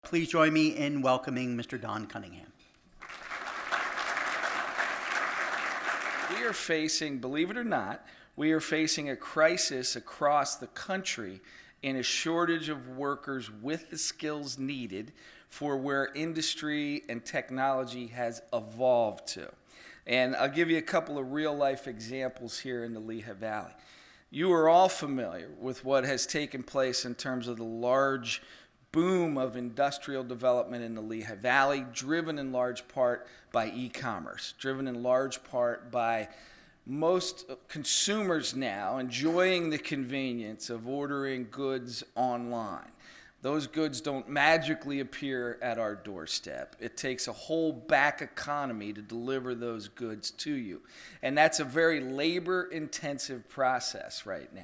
Please join me in welcoming Mr. Don Cunningham. We are facing, believe it or not, we are facing a crisis across the country in a shortage of workers with the skills needed for where industry and technology has evolved to. And I'll give you a couple of real-life examples here in the Lehigh Valley. You are all familiar with what has taken place in terms of the large boom of industrial development in the Lehigh Valley, driven in large part by e-commerce, driven in large part by most consumers now enjoying the convenience of ordering goods online. Those goods don't magically appear at our doorstep. It takes a whole back economy to deliver those goods to you. And that's a very labor-intensive process right now.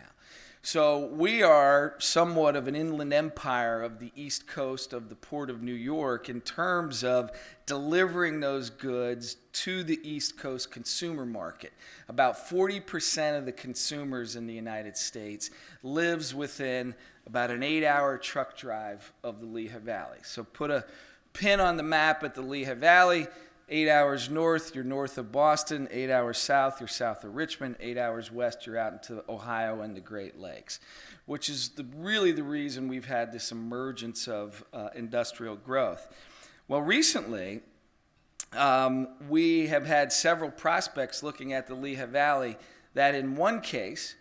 So we are somewhat of an inland empire of the East Coast of the Port of New York in terms of delivering those goods to the East Coast consumer market. About 40% of the consumers in the United States lives within about an 8-hour truck drive of the Lehigh Valley. So put a pin on the map at the Lehigh Valley. 8 hours north, you're north of Boston. 8 hours south, you're south of Richmond. 8 hours west, you're out into Ohio and the Great Lakes, which is really the reason we've had this emergence of industrial growth. Well, recently, we have had several prospects looking at the Lehigh Valley that in one case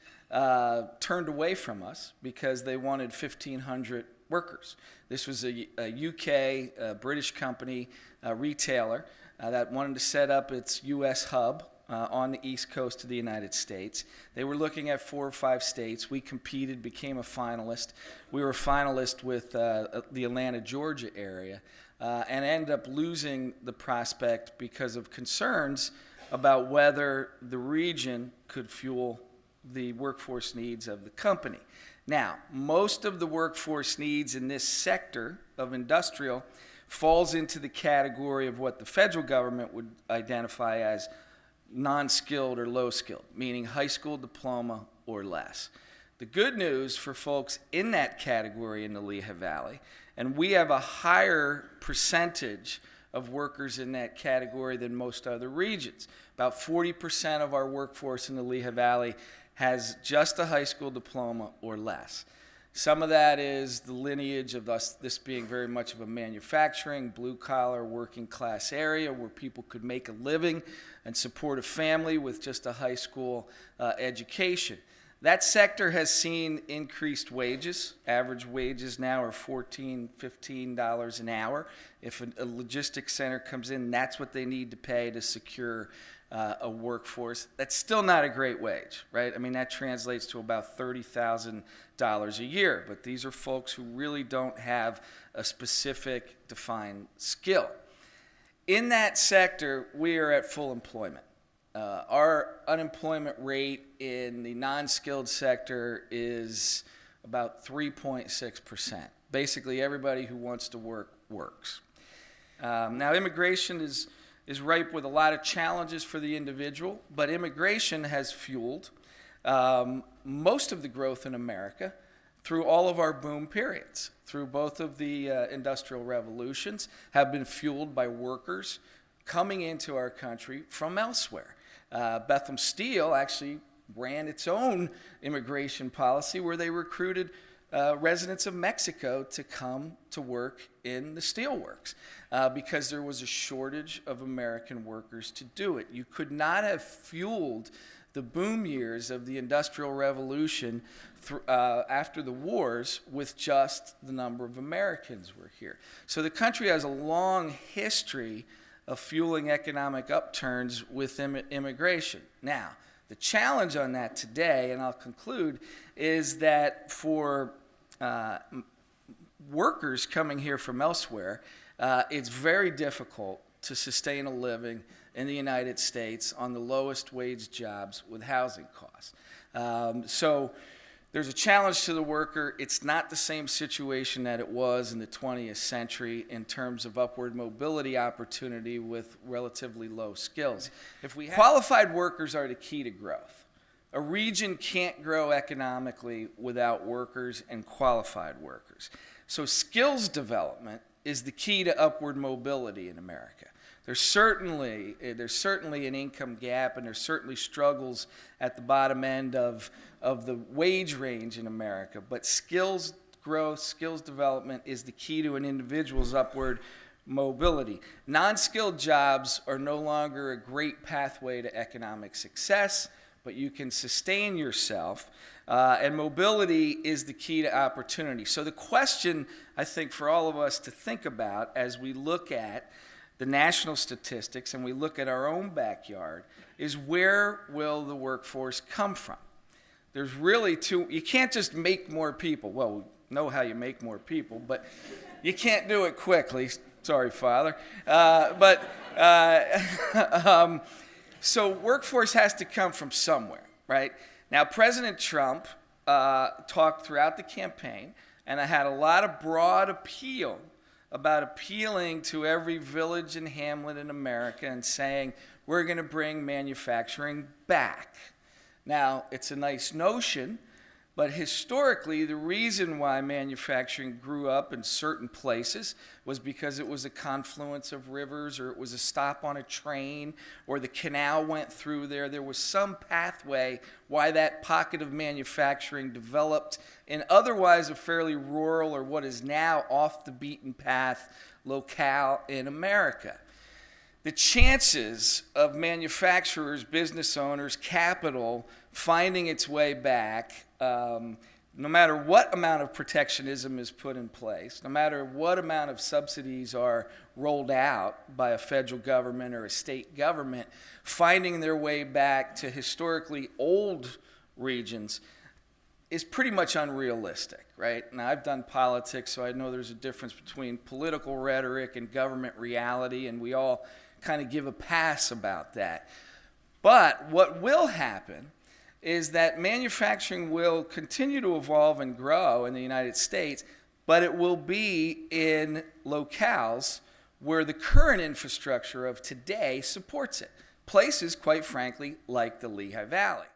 turned away from us because they wanted 1,500 workers. This was a UK, British company, retailer, that wanted to set up its U.S. hub on the East Coast of the United States. They were looking at 4 or 5 states. We competed, became a finalist. We were a finalist with the Atlanta, Georgia area, and ended up losing the prospect because of concerns about whether the region could fuel the workforce needs of the company. Now, most of the workforce needs in this sector of industrial falls into the category of what the federal government would identify as non-skilled or low-skilled, meaning high school diploma or less. The good news for folks in that category in the Lehigh Valley, and we have a higher percentage of workers in that category than most other regions. About 40% of our workforce in the Lehigh Valley has just a high school diploma or less. Some of that is the lineage of this being very much of a manufacturing, blue-collar, working-class area where people could make a living and support a family with just a high school education. That sector has seen increased wages. Average wages now are $14, $15 an hour. If a logistics center comes in, that's what they need to pay to secure a workforce. That's still not a great wage, right? I mean, that translates to about $30,000 a year, but these are folks who really don't have a specific defined skill. In that sector, we are at full employment. Our unemployment rate in the non-skilled sector is about 3.6%. Basically, everybody who wants to work works. Now, immigration is ripe with a lot of challenges for the individual, but immigration has fueled most of the growth in America through all of our boom periods, through both of the industrial revolutions, have been fueled by workers coming into our country from elsewhere. Bethlehem Steel actually ran its own immigration policy where they recruited residents of Mexico to come to work in the steelworks because there was a shortage of American workers to do it. You could not have fueled the boom years of the Industrial Revolution after the wars with just the number of Americans were here. So the country has a long history of fueling economic upturns with immigration. Now, the challenge on that today, and I'll conclude, is that for workers coming here from elsewhere, it's very difficult to sustain a living in the United States on the lowest wage jobs with housing costs. So there's a challenge to the worker. It's not the same situation that it was in the 20th century in terms of upward mobility opportunity with relatively low skills. Qualified workers are the key to growth. A region can't grow economically without workers and qualified workers. So skills development is the key to upward mobility in America. There's certainly an income gap, and there's certainly struggles at the bottom end of the wage range in America. But skills growth, skills development is the key to an individual's upward mobility. Non-skilled jobs are no longer a great pathway to economic success, but you can sustain yourself, and mobility is the key to opportunity. So the question, I think, for all of us to think about as we look at the national statistics and we look at our own backyard is, where will the workforce come from? There's really you can't just make more people. Well, we know how you make more people, but you can't do it quickly. Sorry, Father. So workforce has to come from somewhere, right? Now, President Trump talked throughout the campaign, and I had a lot of broad appeal about appealing to every village and hamlet in America and saying, we're going to bring manufacturing back. Now, it's a nice notion, but historically, the reason why manufacturing grew up in certain places was because it was a confluence of rivers, or it was a stop on a train, or the canal went through there. There was some pathway why that pocket of manufacturing developed in otherwise a fairly rural, or what is now off the beaten path, locale in America. The chances of manufacturers, business owners, capital finding its way back, no matter what amount of protectionism is put in place, no matter what amount of subsidies are rolled out by a federal government or a state government, finding their way back to historically old regions is pretty much unrealistic, right? Now, I've done politics, so I know there's a difference between political rhetoric and government reality, and we all kind of give a pass about that. But what will happen is that manufacturing will continue to evolve and grow in the United States, but it will be in locales where the current infrastructure of today supports it. Places, quite frankly, like the Lehigh Valley.